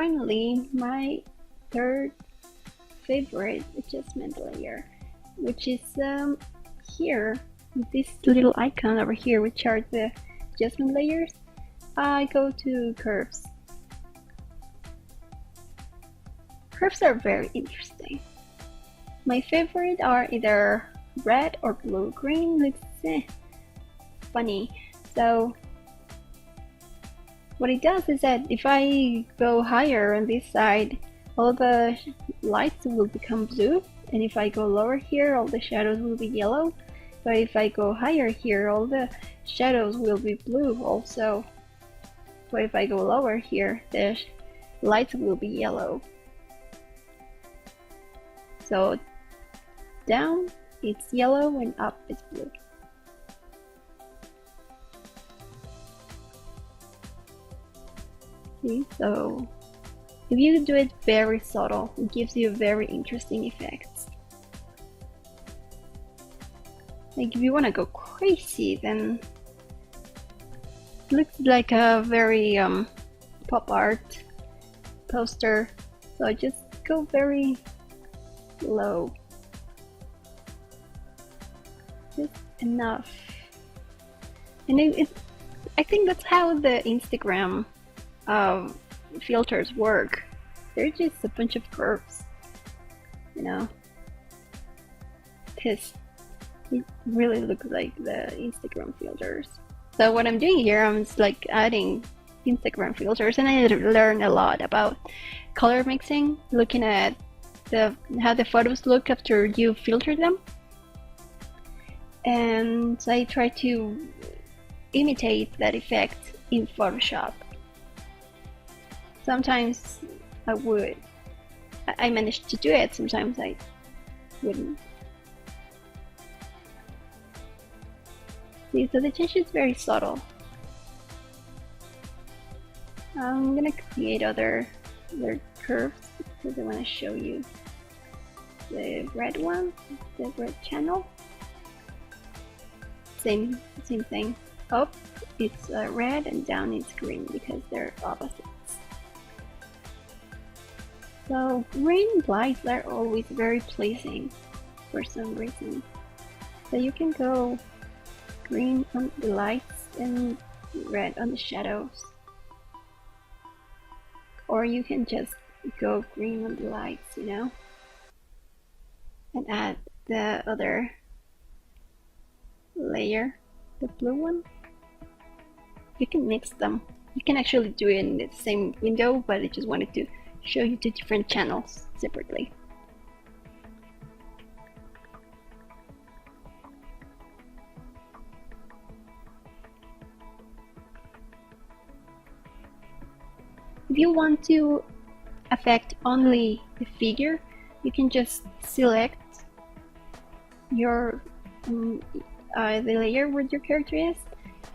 finally, my third favorite adjustment layer, which is here, this little icon over here, which are the adjustment layers. I go to curves. Curves are very interesting. My favorite are either red or blue. Green looks funny. So what it does is that if I go higher on this side, all the lights will become blue, and if I go lower here, all the shadows will be yellow. But if I go higher here, all the shadows will be blue also. But if I go lower here, the lights will be yellow. So down it's yellow and up it's blue. See, so if you do it very subtle, it gives you very interesting effects. Like if you want to go crazy, then it looks like a very pop art poster. So just go very low, just enough. And I think that's how the Instagram filters work. They're just a bunch of curves, you know. It really looks like the Instagram filters. So what I'm doing here, I'm just like adding Instagram filters, and I learned a lot about color mixing, looking at how the photos look after you filter them, and I try to imitate that effect in Photoshop. Sometimes I managed to do it, sometimes I wouldn't. See, so the change is very subtle. I'm gonna create other curves because I want to show you the red one, the red channel. Same thing. Up it's red and down it's green because they're opposites. So green lights are always very pleasing for some reason. So you can go green on the lights and red on the shadows. Or you can just go green on the lights, you know, and add the other layer, the blue one. You can mix them. You can actually do it in the same window, but I just wanted to show you two different channels separately. If you want to affect only the figure, you can just select your the layer where your character is,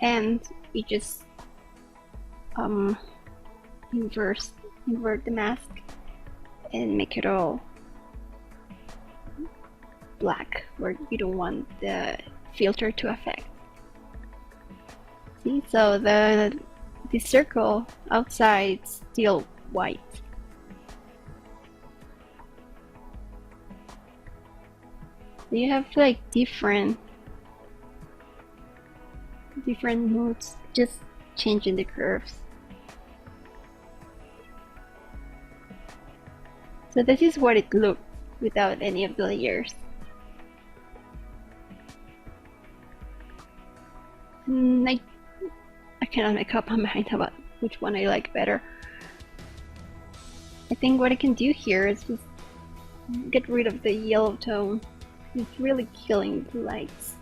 and you just invert the mask and make it all black where you don't want the filter to affect. See, so the circle outside is still white. So you have like different moods, just changing the curves. So this is what it looked without any of the layers. And I cannot make up my mind about which one I like better. I think what I can do here is just get rid of the yellow tone. It's really killing the lights.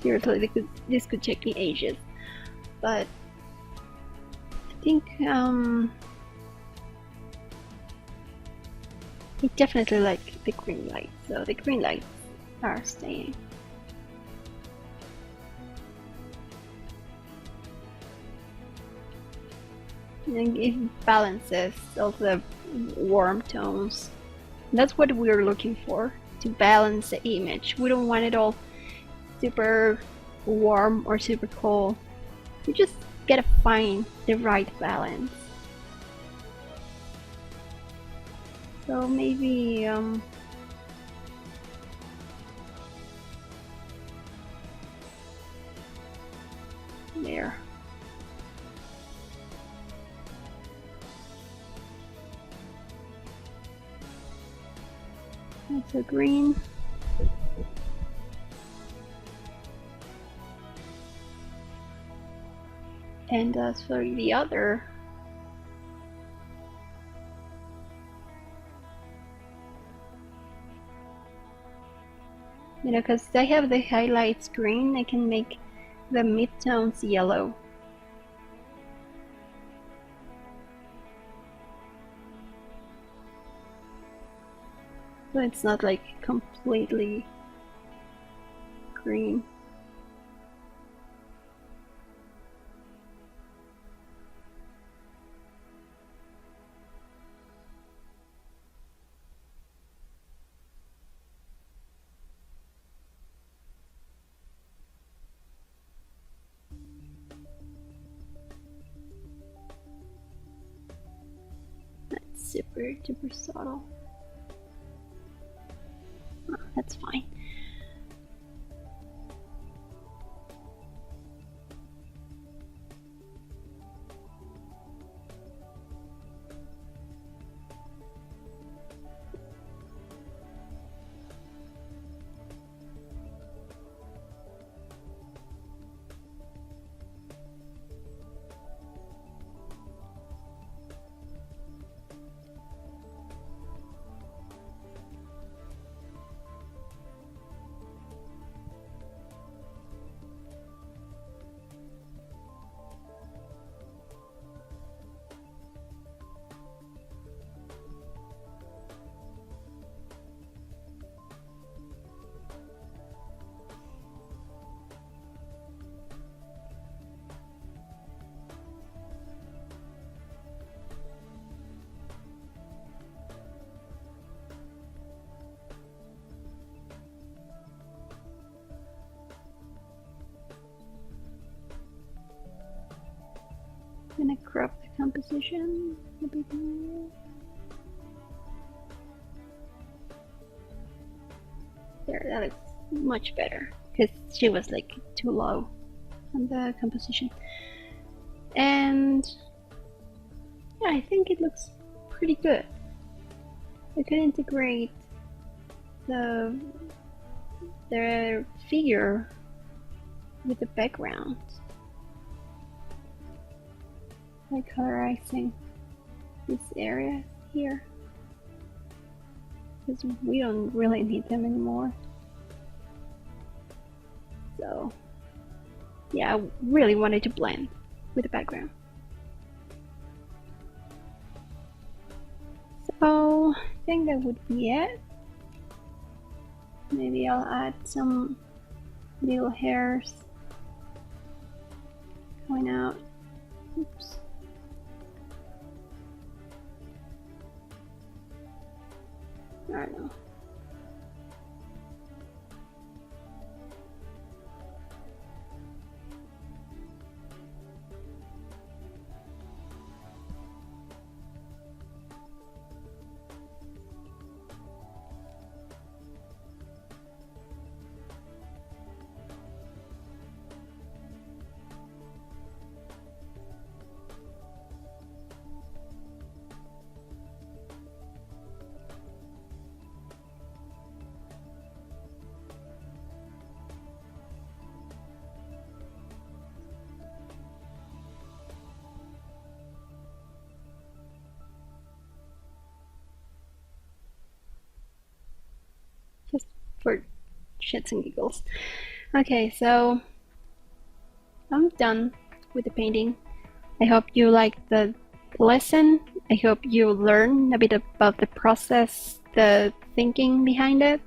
Seriously, this could take me ages, but I think I definitely like the green lights, so the green lights are staying. And it balances all the warm tones. That's what we're looking for, to balance the image. We don't want it all super warm or super cold. You just gotta find the right balance. So maybe there. That's a green. And as for the other, you know, because I have the highlights green, I can make the midtones yellow. So it's not like completely green. That's super subtle. Oh, that's fine. I'm gonna crop the composition a bit more. There, that looks much better, because she was like too low on the composition. And yeah, I think it looks pretty good. I could integrate the figure with the background by colorizing this area here, because we don't really need them anymore. So yeah, I really wanted to blend with the background. So I think that would be it. Maybe I'll add some little hairs going out. Oops. I don't know. Just for shits and giggles. Okay, so I'm done with the painting. I hope you liked the lesson. I hope you learn a bit about the process, the thinking behind it,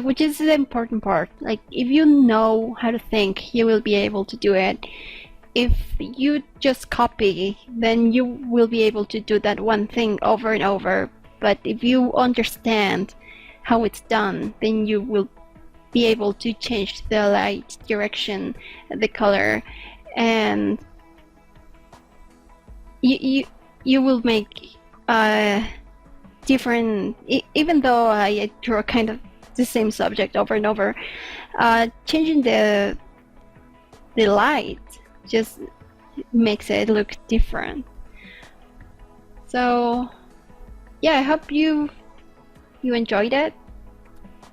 which is the important part. Like, if you know how to think, you will be able to do it. if you just copy, then you will be able to do that one thing over and over. But if you understand how it's done, then you will be able to change the light direction, the color, and you will make different. Even though I draw kind of the same subject over and over, changing the light just makes it look different. So yeah, I hope you enjoyed it,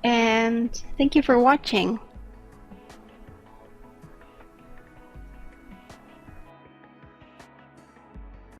and thank you for watching.